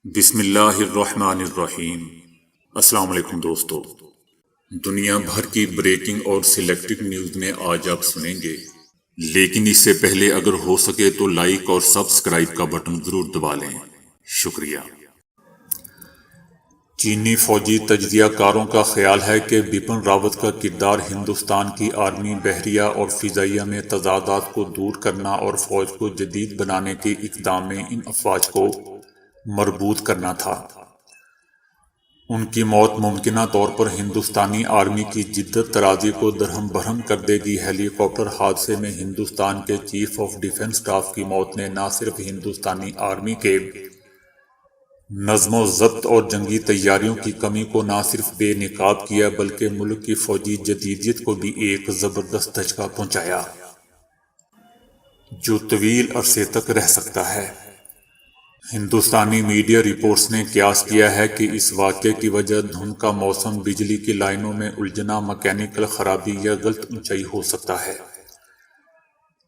بسم اللہ الرحمن الرحیم۔ السلام علیکم دوستو، دنیا بھر کی بریکنگ اور سلیکٹڈ نیوز میں آج آپ سنیں گے، لیکن اس سے پہلے اگر ہو سکے تو لائک اور سبسکرائب کا بٹن ضرور دبا لیں۔ شکریہ۔ چینی فوجی تجزیہ کاروں کا خیال ہے کہ بپن راوت کا کردار ہندوستان کی آرمی، بحریہ اور فضائیہ میں تضادات کو دور کرنا اور فوج کو جدید بنانے کے اقدام میں ان افواج کو مربوط کرنا تھا۔ ان کی موت ممکنہ طور پر ہندوستانی آرمی کی جدت طرازی کو درہم برہم کر دے گی۔ ہیلی کاپٹر حادثے میں ہندوستان کے چیف آف ڈیفنس اسٹاف کی موت نے نہ صرف ہندوستانی آرمی کے نظم و ضبط اور جنگی تیاریوں کی کمی کو نہ صرف بے نقاب کیا بلکہ ملک کی فوجی جدیدیت کو بھی ایک زبردست دھچکا پہنچایا جو طویل عرصے تک رہ سکتا ہے۔ ہندوستانی میڈیا رپورٹس نے قیاس کیا ہے کہ اس واقعے کی وجہ دھند کا موسم، بجلی کی لائنوں میں الجھنا، مکینیکل خرابی یا غلط اونچائی ہو سکتا ہے۔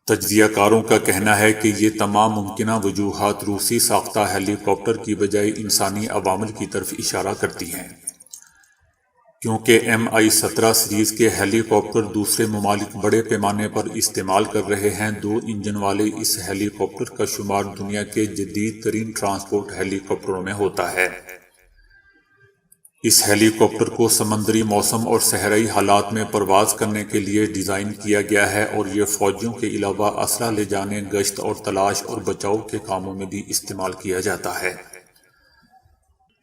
تجزیہ کاروں کا کہنا ہے کہ یہ تمام ممکنہ وجوہات روسی ساختہ ہیلی کاپٹر کی بجائے انسانی عوامل کی طرف اشارہ کرتی ہیں، کیونکہ Mi-17 سیریز کے ہیلی کاپٹر دوسرے ممالک بڑے پیمانے پر استعمال کر رہے ہیں۔ 2 انجن والے اس ہیلی کاپٹر کا شمار دنیا کے جدید ترین ٹرانسپورٹ ہیلی کاپٹروں میں ہوتا ہے۔ اس ہیلی کاپٹر کو سمندری موسم اور صحرائی حالات میں پرواز کرنے کے لیے ڈیزائن کیا گیا ہے اور یہ فوجیوں کے علاوہ اسلحہ لے جانے، گشت اور تلاش اور بچاؤ کے کاموں میں بھی استعمال کیا جاتا ہے۔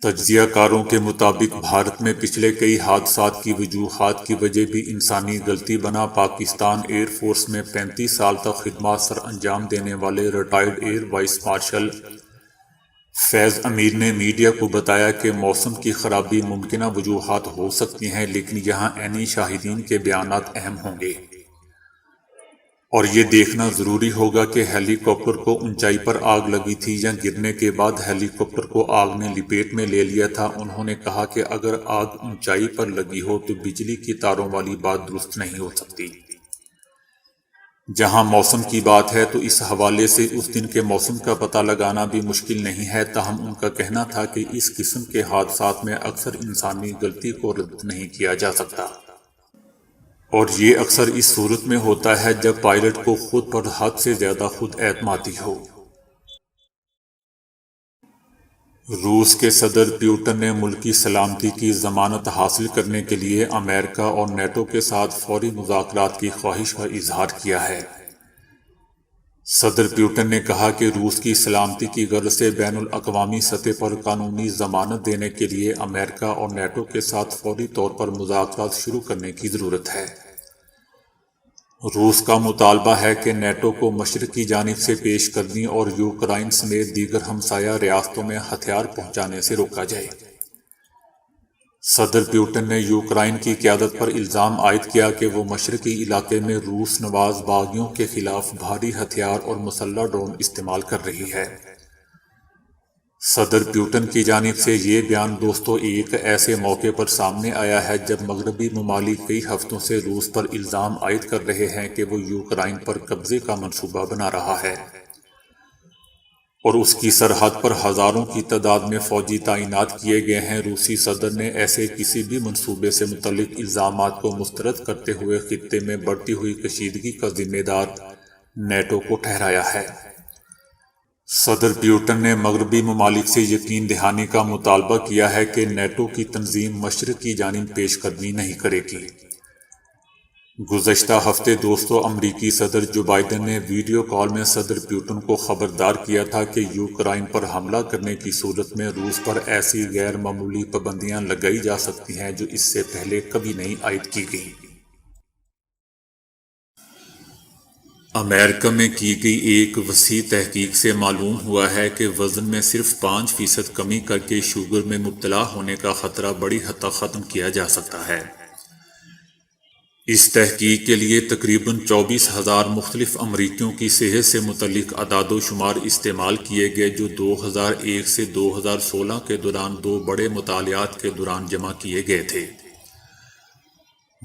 تجزیہ کاروں کے مطابق بھارت میں پچھلے کئی حادثات کی وجوہات کی وجہ بھی انسانی غلطی بنا۔ پاکستان ایئر فورس میں 35 سال تک خدمات سر انجام دینے والے ریٹائرڈ ایئر وائس مارشل فیض امیر نے میڈیا کو بتایا کہ موسم کی خرابی ممکنہ وجوہات ہو سکتی ہیں، لیکن یہاں عینی شاہدین کے بیانات اہم ہوں گے اور یہ دیکھنا ضروری ہوگا کہ ہیلی کاپٹر کو اونچائی پر آگ لگی تھی یا گرنے کے بعد ہیلی کاپٹر کو آگ نے لپیٹ میں لے لیا تھا۔ انہوں نے کہا کہ اگر آگ اونچائی پر لگی ہو تو بجلی کی تاروں والی بات درست نہیں ہو سکتی۔ جہاں موسم کی بات ہے تو اس حوالے سے اس دن کے موسم کا پتہ لگانا بھی مشکل نہیں ہے، تاہم ان کا کہنا تھا کہ اس قسم کے حادثات میں اکثر انسانی غلطی کو رد نہیں کیا جا سکتا اور یہ اکثر اس صورت میں ہوتا ہے جب پائلٹ کو خود پر حد سے زیادہ خود اعتمادی ہو۔ روس کے صدر پیوٹن نے ملکی سلامتی کی ضمانت حاصل کرنے کے لیے امریکہ اور نیٹو کے ساتھ فوری مذاکرات کی خواہش کا اظہار کیا ہے۔ صدر پیوٹن نے کہا کہ روس کی سلامتی کی غرض سے بین الاقوامی سطح پر قانونی ضمانت دینے کے لیے امریکہ اور نیٹو کے ساتھ فوری طور پر مذاکرات شروع کرنے کی ضرورت ہے۔ روس کا مطالبہ ہے کہ نیٹو کو مشرق کی جانب سے پیش قدمی اور یوکرائن سمیت دیگر ہمسایہ ریاستوں میں ہتھیار پہنچانے سے روکا جائے۔ صدر پیوٹن نے یوکرائن کی قیادت پر الزام عائد کیا کہ وہ مشرقی علاقے میں روس نواز باغیوں کے خلاف بھاری ہتھیار اور مسلح ڈرون استعمال کر رہی ہے۔ صدر پیوٹن کی جانب سے یہ بیان دوستو ایک ایسے موقع پر سامنے آیا ہے جب مغربی ممالک کئی ہفتوں سے روس پر الزام عائد کر رہے ہیں کہ وہ یوکرائن پر قبضے کا منصوبہ بنا رہا ہے اور اس کی سرحد پر ہزاروں کی تعداد میں فوجی تعینات کیے گئے ہیں۔ روسی صدر نے ایسے کسی بھی منصوبے سے متعلق الزامات کو مسترد کرتے ہوئے خطے میں بڑھتی ہوئی کشیدگی کا ذمہ دار نیٹو کو ٹھہرایا ہے۔ صدر پیوٹن نے مغربی ممالک سے یقین دہانی کا مطالبہ کیا ہے کہ نیٹو کی تنظیم مشرق کی جانب پیش قدمی نہیں کرے گی۔ گزشتہ ہفتے دوستو امریکی صدر جو بائیڈن نے ویڈیو کال میں صدر پیوٹن کو خبردار کیا تھا کہ یوکرائن پر حملہ کرنے کی صورت میں روس پر ایسی غیر معمولی پابندیاں لگائی جا سکتی ہیں جو اس سے پہلے کبھی نہیں عائد کی گئیں۔ امریکہ میں کی گئی ایک وسیع تحقیق سے معلوم ہوا ہے کہ وزن میں صرف 5% کمی کر کے شوگر میں مبتلا ہونے کا خطرہ بڑی حد تک ختم کیا جا سکتا ہے۔ اس تحقیق کے لیے تقریباً 24,000 مختلف امریکیوں کی صحت سے متعلق اعداد و شمار استعمال کیے گئے جو 2001 سے 2016 کے دوران 2 بڑے مطالعات کے دوران جمع کیے گئے تھے۔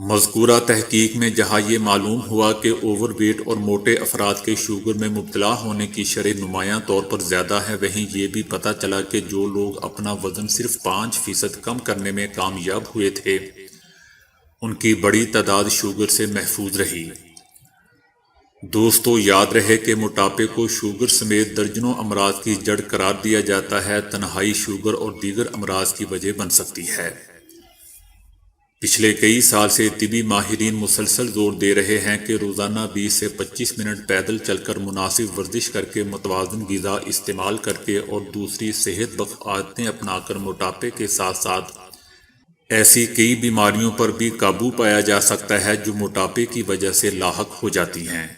مذکورہ تحقیق میں جہاں یہ معلوم ہوا کہ اوور ویٹ اور موٹے افراد کے شوگر میں مبتلا ہونے کی شرح نمایاں طور پر زیادہ ہے، وہیں یہ بھی پتہ چلا کہ جو لوگ اپنا وزن صرف 5% کم کرنے میں کامیاب ہوئے تھے ان کی بڑی تعداد شوگر سے محفوظ رہی۔ دوستو، یاد رہے کہ موٹاپے کو شوگر سمیت درجنوں امراض کی جڑ قرار دیا جاتا ہے۔ تنہائی شوگر اور دیگر امراض کی وجہ بن سکتی ہے۔ پچھلے کئی سال سے طبی ماہرین مسلسل زور دے رہے ہیں کہ روزانہ 20 سے 25 منٹ پیدل چل کر، مناسب ورزش کر کے، متوازن غذا استعمال کر کے اور دوسری صحت بخش عادتیں اپنا کر موٹاپے کے ساتھ ساتھ ایسی کئی بیماریوں پر بھی قابو پایا جا سکتا ہے جو موٹاپے کی وجہ سے لاحق ہو جاتی ہیں۔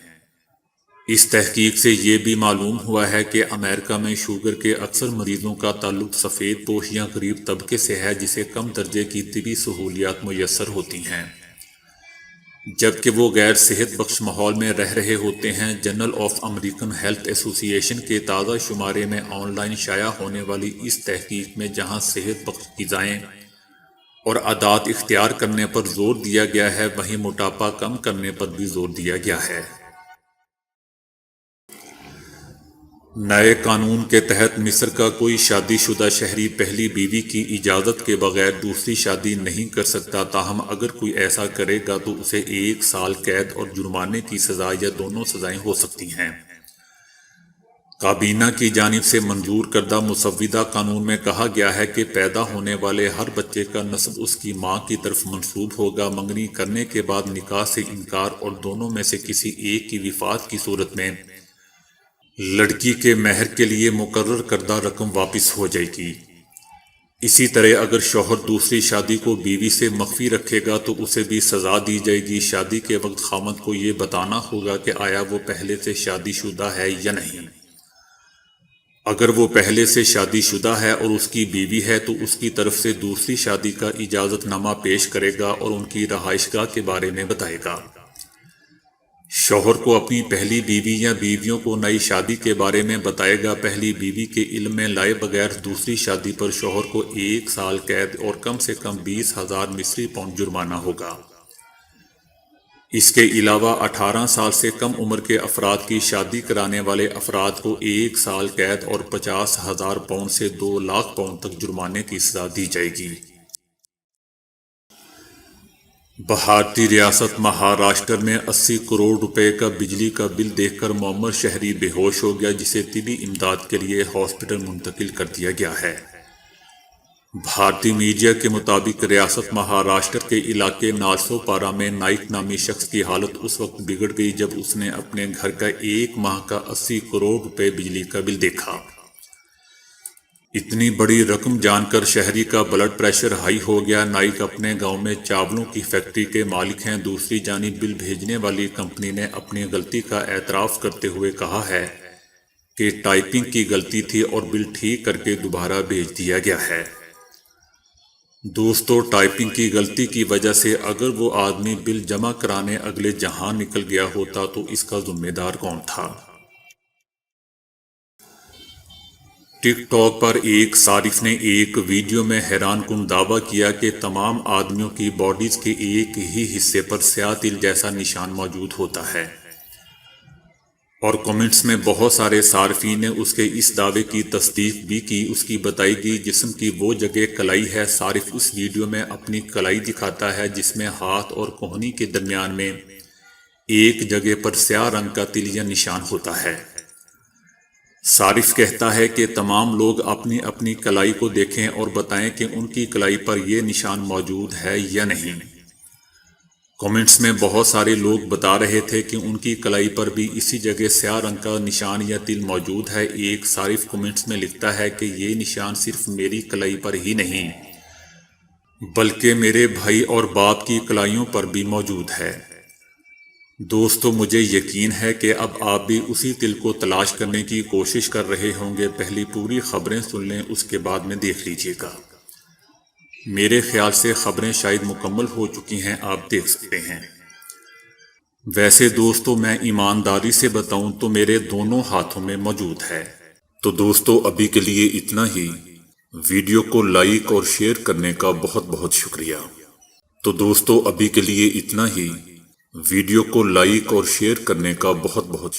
اس تحقیق سے یہ بھی معلوم ہوا ہے کہ امریکہ میں شوگر کے اکثر مریضوں کا تعلق سفید پوش یا غریب طبقے سے ہے جسے کم درجے کی طبی سہولیات میسر ہوتی ہیں، جبکہ وہ غیر صحت بخش ماحول میں رہ رہے ہوتے ہیں۔ جرنل آف امریکن ہیلتھ ایسوسی ایشن کے تازہ شمارے میں آن لائن شائع ہونے والی اس تحقیق میں جہاں صحت بخش غذائیں اور عادات اختیار کرنے پر زور دیا گیا ہے، وہیں موٹاپا کم کرنے پر بھی زور دیا گیا ہے۔ نئے قانون کے تحت مصر کا کوئی شادی شدہ شہری پہلی بیوی کی اجازت کے بغیر دوسری شادی نہیں کر سکتا، تاہم اگر کوئی ایسا کرے گا تو اسے 1 سال قید اور جرمانے کی سزا یا دونوں سزائیں ہو سکتی ہیں۔ کابینہ کی جانب سے منظور کردہ مسودہ قانون میں کہا گیا ہے کہ پیدا ہونے والے ہر بچے کا نسب اس کی ماں کی طرف منسوب ہوگا۔ منگنی کرنے کے بعد نکاح سے انکار اور دونوں میں سے کسی ایک کی وفات کی صورت میں لڑکی کے مہر کے لیے مقرر کردہ رقم واپس ہو جائے گی۔ اسی طرح اگر شوہر دوسری شادی کو بیوی سے مخفی رکھے گا تو اسے بھی سزا دی جائے گی۔ شادی کے وقت خاوند کو یہ بتانا ہوگا کہ آیا وہ پہلے سے شادی شدہ ہے یا نہیں۔ اگر وہ پہلے سے شادی شدہ ہے اور اس کی بیوی ہے تو اس کی طرف سے دوسری شادی کا اجازت نامہ پیش کرے گا اور ان کی رہائش گاہ کے بارے میں بتائے گا۔ شوہر کو اپنی پہلی بیوی یا بیویوں کو نئی شادی کے بارے میں بتائے گا۔ پہلی بیوی کے علم میں لائے بغیر دوسری شادی پر شوہر کو 1 سال قید اور کم سے کم 20,000 مصری پاؤنڈ جرمانہ ہوگا۔ اس کے علاوہ 18 سال سے کم عمر کے افراد کی شادی کرانے والے افراد کو 1 سال قید اور 50,000 پاؤنڈ سے 2 لاکھ پاؤنڈ تک جرمانے کی سزا دی جائے گی۔ بھارتی ریاست مہاراشٹر میں 80 کروڑ روپے کا بجلی کا بل دیکھ کر معمر شہری بے ہوش ہو گیا، جسے طبی امداد کے لیے ہاسپٹل منتقل کر دیا گیا ہے۔ بھارتی میڈیا کے مطابق ریاست مہاراشٹر کے علاقے نالسوپارا میں نائک نامی شخص کی حالت اس وقت بگڑ گئی جب اس نے اپنے گھر کا 1 ماہ کا 80 کروڑ روپے بجلی کا بل دیکھا۔ اتنی بڑی رقم جان کر شہری کا بلڈ پریشر ہائی ہو گیا۔ نائک اپنے گاؤں میں چاولوں کی فیکٹری کے مالک ہیں۔ دوسری جانب بل بھیجنے والی کمپنی نے اپنی غلطی کا اعتراف کرتے ہوئے کہا ہے کہ ٹائپنگ کی غلطی تھی اور بل ٹھیک کر کے دوبارہ بھیج دیا گیا ہے۔ دوستو، ٹائپنگ کی غلطی کی وجہ سے اگر وہ آدمی بل جمع کرانے اگلے جہاں نکل گیا ہوتا تو اس کا ذمہ دار کون تھا؟ ٹک ٹاک پر ایک صارف نے ایک ویڈیو میں حیران کن دعویٰ کیا کہ تمام آدمیوں کی باڈیز کے ایک ہی حصے پر سیاہ تل جیسا نشان موجود ہوتا ہے، اور کمنٹس میں بہت سارے صارفین نے اس کے اس دعوے کی تصدیق بھی کی۔ اس کی بتائی گئی جسم کی وہ جگہ کلائی ہے۔ صارف اس ویڈیو میں اپنی کلائی دکھاتا ہے جس میں ہاتھ اور کہنی کے درمیان میں ایک جگہ پر سیاہ رنگ کا تل یا نشان ہوتا ہے۔ صارف کہتا ہے کہ تمام لوگ اپنی اپنی کلائی کو دیکھیں اور بتائیں کہ ان کی کلائی پر یہ نشان موجود ہے یا نہیں۔ کمنٹس میں بہت سارے لوگ بتا رہے تھے کہ ان کی کلائی پر بھی اسی جگہ سیاہ رنگ کا نشان یا تل موجود ہے۔ ایک صارف کمنٹس میں لکھتا ہے کہ یہ نشان صرف میری کلائی پر ہی نہیں بلکہ میرے بھائی اور باپ کی کلائیوں پر بھی موجود ہے۔ دوستو، مجھے یقین ہے کہ اب آپ بھی اسی تل کو تلاش کرنے کی کوشش کر رہے ہوں گے۔ پہلی پوری خبریں سن لیں، اس کے بعد میں دیکھ لیجئے گا۔ میرے خیال سے خبریں شاید مکمل ہو چکی ہیں، آپ دیکھ سکتے ہیں۔ ویسے دوستو، میں ایمانداری سے بتاؤں تو میرے دونوں ہاتھوں میں موجود ہے۔ تو دوستو، ابھی کے لیے اتنا ہی۔ ویڈیو کو لائک اور شیئر کرنے کا بہت بہت شکریہ۔ تو دوستو ابھی کے لیے اتنا ہی، ویڈیو کو لائک اور شیئر کرنے کا بہت بہت